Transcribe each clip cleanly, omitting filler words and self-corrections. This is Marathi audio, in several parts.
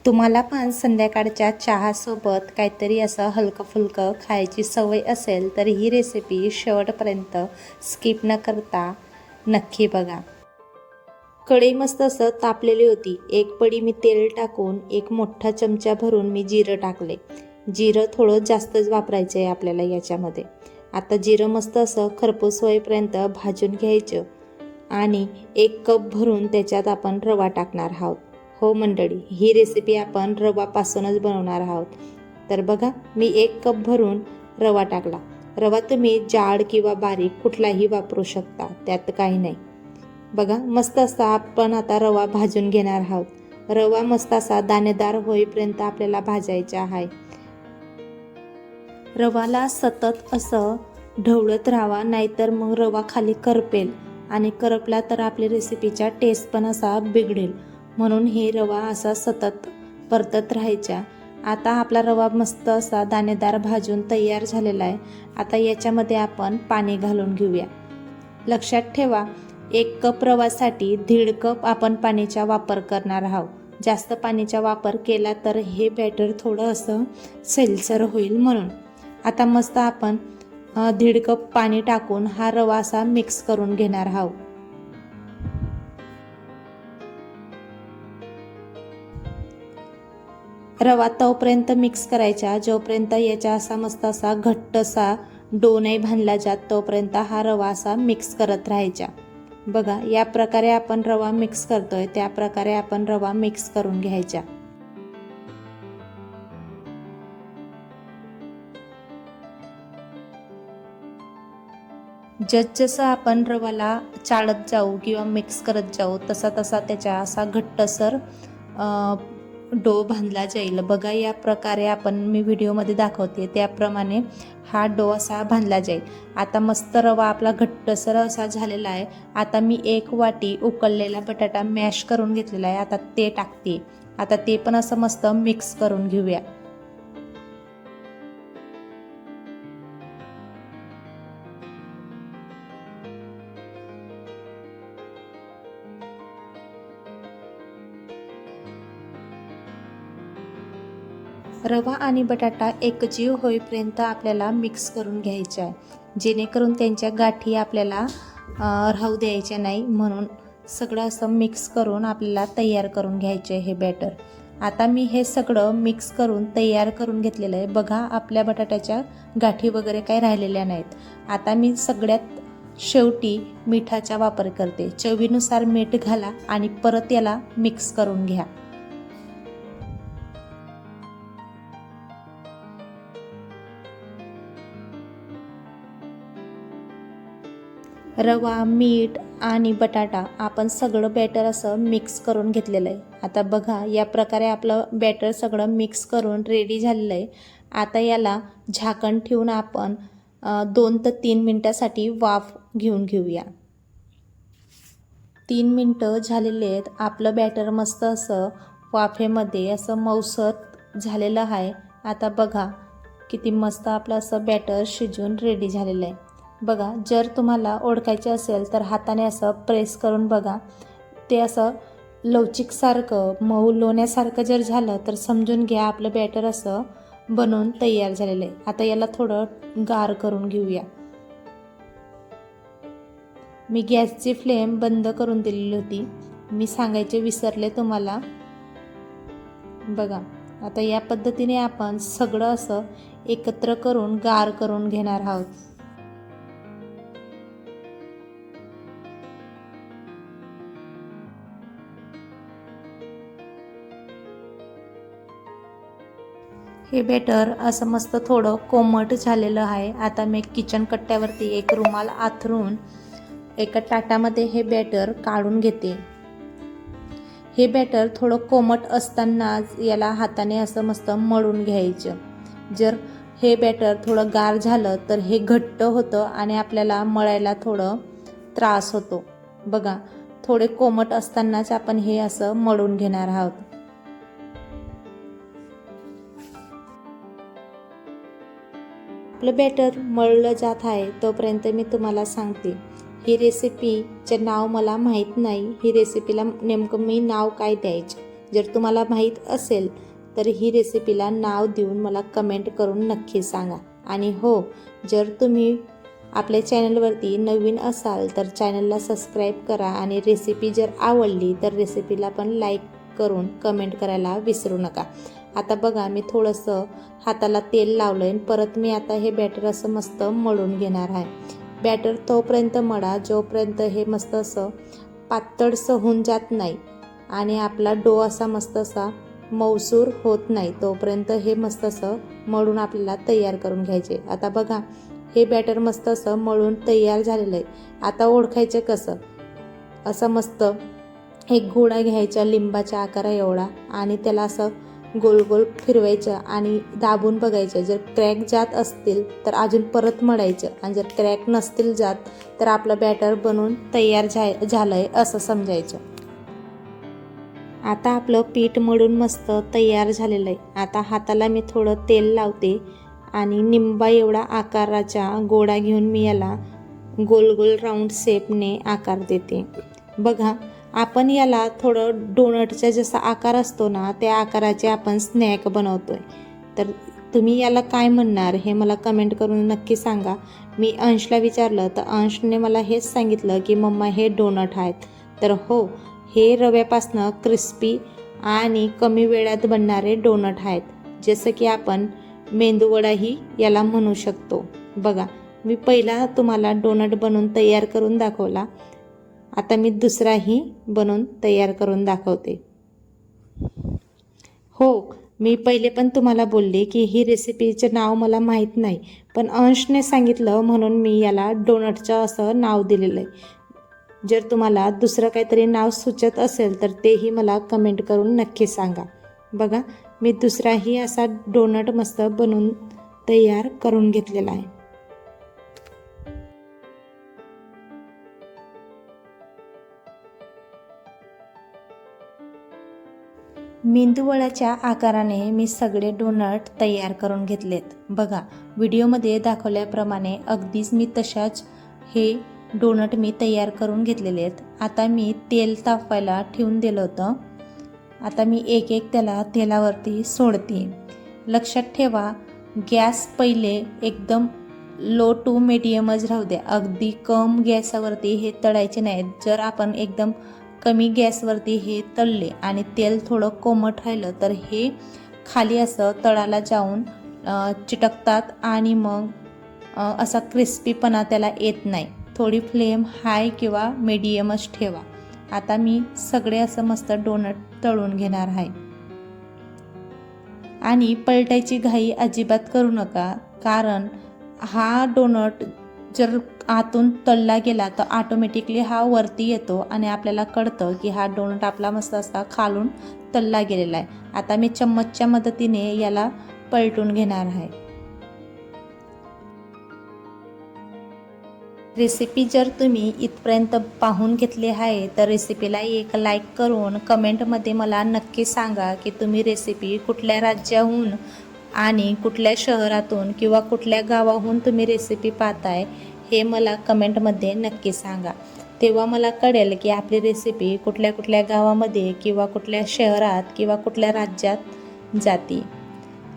तुम्हाला पण संध्याकाळच्या चहासोबत काहीतरी असं हलकं फुलकं खायची सवय असेल तर ही रेसिपी शेवटपर्यंत स्किप न करता नक्की बघा. कढई मस्त असं तापलेली होती. एक पडी मी तेल टाकून एक मोठा चमचा भरून मी जिरं टाकले. जिरं थोडं जास्तच वापरायचं आहे आपल्याला याच्यामध्ये. आता जिरं मस्त असं खरपूस होईपर्यंत भाजून घ्यायचं आणि 1 कप भरून त्याच्यात आपण रवा टाकणार आहोत. हो मंडळी, ही रेसिपी आपण रवापासूनच बनवणार आहोत. तर बघा, मी 1 कप भरून रवा टाकला. रवा तुम्ही जाड किंवा बारीक कुठलाही वापरू शकता, त्यात काही नाही. बघा, मस्त असा आपण आता रवा भाजून घेणार आहोत. रवा मस्त असा दाणेदार होईपर्यंत आपल्याला भाजायचा आहे. रवाला सतत असं ढवळत राहावा, नाहीतर मग रवा खाली करपेल आणि करपला तर आपल्या रेसिपीचा टेस्ट पण असा बिघडेल. म्हणून हे रवा असा सतत परतत राहायचा. आता आपला रवा मस्त असा दाणेदार भाजून तयार झालेला आहे. आता याच्यामध्ये आपण पाणी घालून घेऊया. लक्षात ठेवा, 1 कप रवासाठी 1.5 कप आपण पाण्याचा वापर करणार आहोत. जास्त पाण्याचा वापर केला तर हे बॅटर थोडं असं सैलसर होईल म्हणून. आता मस्त आपण 1.5 कप पाणी टाकून हा रवा असा मिक्स करून घेणार आहोत. रवा तोपर्यंत मिक्स करायचा जोपर्यंत याचा असा मस्त असा घट्ट असा डो नाही बांधला जात, तोपर्यंत हा रवा असा मिक्स करत राहायचा. बघा, या प्रकारे आपण रवा मिक्स करतोय त्या प्रकारे आपण रवा मिक्स करून घ्यायचा. जसं आपण रवाला चाळत जाऊ किंवा मिक्स करत जाऊ तसा तसा त्याच्या असा घट्टसर डो बांधला जाईल. बघा, या प्रकारे आपण मी व्हिडिओमध्ये दाखवते त्याप्रमाणे हा डो असा बांधला जाईल. आता मस्त रवा आपला घट्टसर असा झालेला आहे. आता मी 1 वाटी उकळलेला बटाटा मॅश करून घेतलेला आहे. आता ते टाकते. आता ते पण असं मस्त मिक्स करून घेऊया. रवा आणि बटाटा एकजीव होईपर्यंत आपल्याला मिक्स करून घ्यायचा आहे, जेणेकरून त्यांच्या गाठी आपल्याला राहू द्यायच्या नाही. म्हणून सगळं असं मिक्स करून आपल्याला तयार करून घ्यायचं आहे हे बॅटर. आता मी हे सगळं मिक्स करून तयार करून घेतलेलं आहे. बघा, आपल्या बटाट्याच्या गाठी वगैरे काही राहिलेल्या नाहीत. आता मी सगळ्यात शेवटी मिठाचा वापर करते. चवीनुसार मीठ घाला आणि परत याला मिक्स करून घ्या. रवा, मीठ आणि बटाटा आपण सगळं बॅटर असं मिक्स करून घेतलेलं आहे. आता बघा, या प्रकारे आपलं बॅटर सगळं मिक्स करून रेडी झालेलं आहे. आता याला झाकण ठेवून आपण 2 ते 3 मिनटासाठी वाफ घेऊन घेऊया. 3 मिनटं झालेले आहेत. आपलं बॅटर मस्त असं वाफेमध्ये असं मऊसर झालेलं आहे. आता बघा, किती मस्त आपलं असं बॅटर शिजून रेडी झालेलं आहे. बघा, जर तुम्हाला ओढकायचे असेल तर हाताने असं प्रेस करून बघा. ते असं लवचिकसारखं मऊ लोण्यासारखं जर झालं तर समजून घ्या आपलं बॅटर असं बनवून तयार झालेलं आहे. आता याला थोडं गार करून घेऊया. मी गॅसची फ्लेम बंद करून दिलेली होती, मी सांगायचे विसरले तुम्हाला. बघा, आता या पद्धतीने आपण सगळं असं एकत्र करून गार करून घेणार आहोत. हे बॅटर असं मस्त थोडं कोमट झालेलं आहे. आता मी किचन कट्ट्यावरती एक रुमाल आथरून एका ताटामध्ये हे बॅटर काढून घेते. हे बॅटर थोडं कोमट असतानाच याला हाताने असं मस्त मळून घ्यायचं. जर हे बॅटर थोडं गार झालं तर हे घट्ट होतं आणि आपल्याला मळायला थोडं त्रास होतो. बघा, थोडे कोमट असतानाच आपण हे असं मळून घेणार आहोत. आपलं बॅटर मळलं जात आहे तोपर्यंत मी तुम्हाला सांगते, ही रेसिपीचे नाव मला माहीत नाही. ही रेसिपीला नेमकं मी नाव काय द्यायचं. जर तुम्हाला माहीत असेल तर ही रेसिपीला नाव देऊन मला कमेंट करून नक्की सांगा. आणि हो, जर तुम्ही आपल्या चॅनलवरती नवीन असाल तर चॅनलला सबस्क्राईब करा आणि रेसिपी जर आवडली तर रेसिपीला पण लाईक करून कमेंट करायला विसरू नका. आता बघा, मी थोडंसं हाताला तेल लावलं आहे. परत मी आता हे बॅटर असं मस्त मळून घेणार आहे. बॅटर तोपर्यंत मळा जोपर्यंत हे मस्त असं पातळसं होऊन जात नाही आणि आपला डो असा मस्त असा मऊसूर होत नाही, तोपर्यंत हे मस्त असं मळून आपल्याला तयार करून घ्यायचे. आता बघा, हे बॅटर मस्त असं मळून तयार झालेलं आहे. आता ओळखायचं कसं? असं मस्त एक गोळा घ्यायचा लिंबाच्या आकारा एवढा आणि त्याला असं गोल गोल फिरवायचं आणि दाबून बघायचं. जर क्रॅक जात असतील तर अजून परत मळायचं आणि जर क्रॅक नसतील जात तर आपलं बॅटर बनवून तयार झालं आहे असं समजायचं. आता आपलं पीठ मळून मस्त तयार झालेलं आहे. आता हाताला मी थोडं तेल लावते आणि निंबा एवढा आकाराचा गोळा घेऊन मी याला गोल गोल राऊंड शेपने आकार देते. बघा, आपण याला थोडं डोनटचा जसा आकार असतो ना, त्या आकाराचे आपण स्नॅक बनवतोय. तर तुम्ही याला काय म्हणणार हे मला कमेंट करून नक्की सांगा. मी अंशला विचारलं तर अंशने मला हेच सांगितलं की मम्मा हे डोनट आहेत. तर हो, हे रव्यापासनं क्रिस्पी आणि कमी वेळात बनणारे डोनट आहेत, जसं की आपण मेंदूवडाही याला म्हणू शकतो. बघा, मी पहिला तुम्हाला डोनट बनवून तयार करून दाखवला. आता मी दुसराही बनवून तयार करून दाखवते. हो, मी पहिले पण तुम्हाला बोलले की ही रेसिपीचं नाव मला माहीत नाही, पण अंशने सांगितलं म्हणून मी याला डोनटचं असं नाव दिलेलं आहे. जर तुम्हाला दुसरं काहीतरी नाव सुचत असेल तर तेही मला कमेंट करून नक्की सांगा. बघा, मी दुसराही असा डोनट मस्त बनवून तयार करून घेतलेला आहे. मेंदूवडाच्या आकाराने मी सगळे डोनट तयार करून घेतलेत. बघा, व्हिडिओमध्ये दाखवल्याप्रमाणे अगदीच मी तशाच हे डोनट मी तयार करून घेतलेले आहेत. आता मी तेल तापवायला ठेवून दिलं होतं. आता मी एक एक त्याला तेलावरती सोडते. लक्षात ठेवा, गॅस पहिले एकदम लो टू मीडियमच राहू द्या. अगदी कम गॅसवरती हे तळायचे नाहीत. जर आपण एकदम कमी गॅसवरती हे तळले आणि तेल थोडं कोमट राहिलं तर हे खाली असं तळाला जाऊन चिटकतात आणि मग असा क्रिस्पीपणा त्याला येत नाही. थोडी फ्लेम हाय किंवा मीडियमच ठेवा. आता मी सगळे असं मस्त डोनट तळून घेणार आहे. आणि पलटायची घाई अजिबात करू नका, कारण हा डोनट जर आतून तळला गेला तर ऑटोमॅटिकली हा वरती येतो आणि आपल्याला कळतं की हा डोनट आपला मस्त असा खालून तळला गेलेला आहे. आता मी चम्मचच्या मदतीने याला पलटून घेणार आहे. रेसिपी जर तुम्ही इथपर्यंत पाहून घेतली आहे तर रेसिपीला एक लाईक करून कमेंटमध्ये मला नक्की सांगा की तुम्ही रेसिपी कुठल्या राज्याहून आणि कुठल्या शहरातून किंवा कुठल्या गावाहून तुम्ही रेसिपी पाहताय हे मला कमेंटमध्ये नक्की सांगा. तेव्हा मला कळेल की आपली रेसिपी कुठल्या कुठल्या गावामध्ये किंवा कुठल्या शहरात किंवा कुठल्या राज्यात जाते.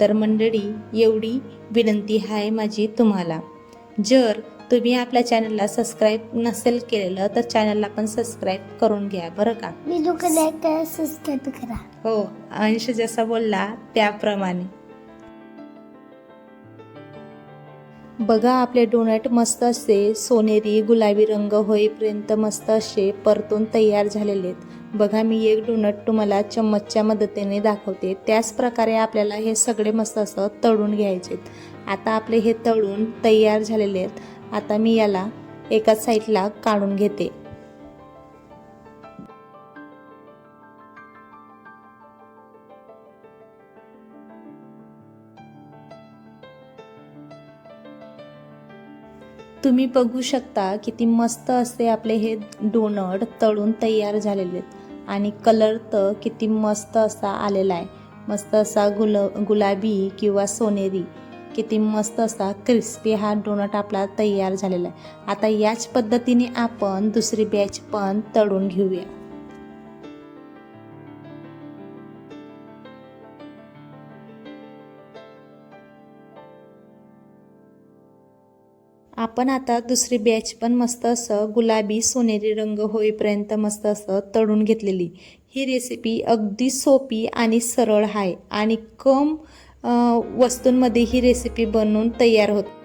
तर मंडळी, एवढी विनंती आहे माझी तुम्हाला. जर तुम्ही आपल्या चॅनलला सबस्क्राईब नसेल केलेलं तर चॅनलला पण सबस्क्राईब करून घ्या बरं का. सबस्क्राईब करा. हो, अंश जसा बोलला त्याप्रमाणे. बघा, आपले डोनट मस्त असे सोनेरी गुलाबी रंग होईपर्यंत मस्त असे परतून तयार झालेले आहेत. बघा, मी एक डोनट तुम्हाला चम्मचच्या मदतीने दाखवते. त्याच प्रकारे आपल्याला हे सगळे मस्त असं तळून घ्यायचे. आता आपले हे तळून तयार झालेले आहेत. आता मी याला एका साईडला काढून घेते. तुम्ही बघू शकता किती मस्त असे आपले हे डोनट तळून तयार झालेले आहेत आणि कलर तर किती मस्त असा आलेला आहे. मस्त असा गुलाबी किंवा सोनेरी, किती मस्त असा क्रिस्पी हा डोनट आपला तयार झालेला आहे. आता याच पद्धतीने आपण दुसरी बॅच पण तळून घेऊया. आपण आता दुसरी बॅच पण मस्त असं गुलाबी सोनेरी रंग होईपर्यंत मस्त असं तळून घेतलेली. ही रेसिपी अगदी सोपी आणि सरळ आहे आणि कम वस्तूंमध्ये ही रेसिपी बनवून तयार होते.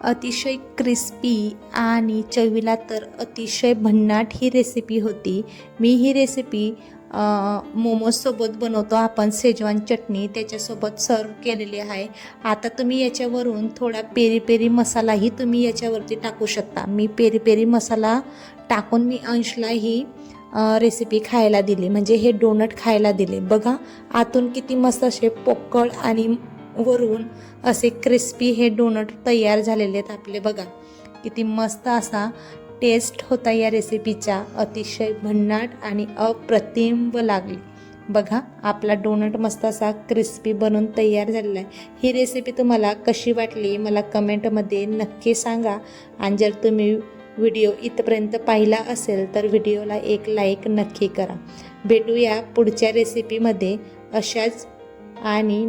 अतिशय क्रिस्पी आणि चवीला तर अतिशय भन्नाट ही रेसिपी होती. मी ही रेसिपी मोमोजसोबत बनवतो आपण, शेजवान चटणी त्याच्यासोबत सर्व केलेली आहे. आता तुम्ही याच्यावरून थोडा पेरी पेरी मसालाही तुम्ही याच्यावरती टाकू शकता. मी पेरी पेरी मसाला टाकून मी अंशला ही रेसिपी खायला दिली, म्हणजे हे डोनट खायला दिले. बघा आतून किती मस्त असे पोकळ आणि वरून असे क्रिस्पी हे डोनट तयार झालेले आहेत आपले. बघा किती मस्त असा टेस्ट होता या रेसिपीचा, अतिशय भन्नाट आणि अप्रतिम लागली. बघा आपला डोनट मस्त असा क्रिस्पी बनून तयार झालेला आहे. ही रेसिपी तुम्हाला कशी वाटली मला कमेंटमध्ये नक्की सांगा. आणि जर तुम्ही व्हिडिओ इथपर्यंत पाहिला असेल तर व्हिडिओला एक लाईक नक्की करा. भेटूया पुढच्या रेसिपीमध्ये अशाच आणि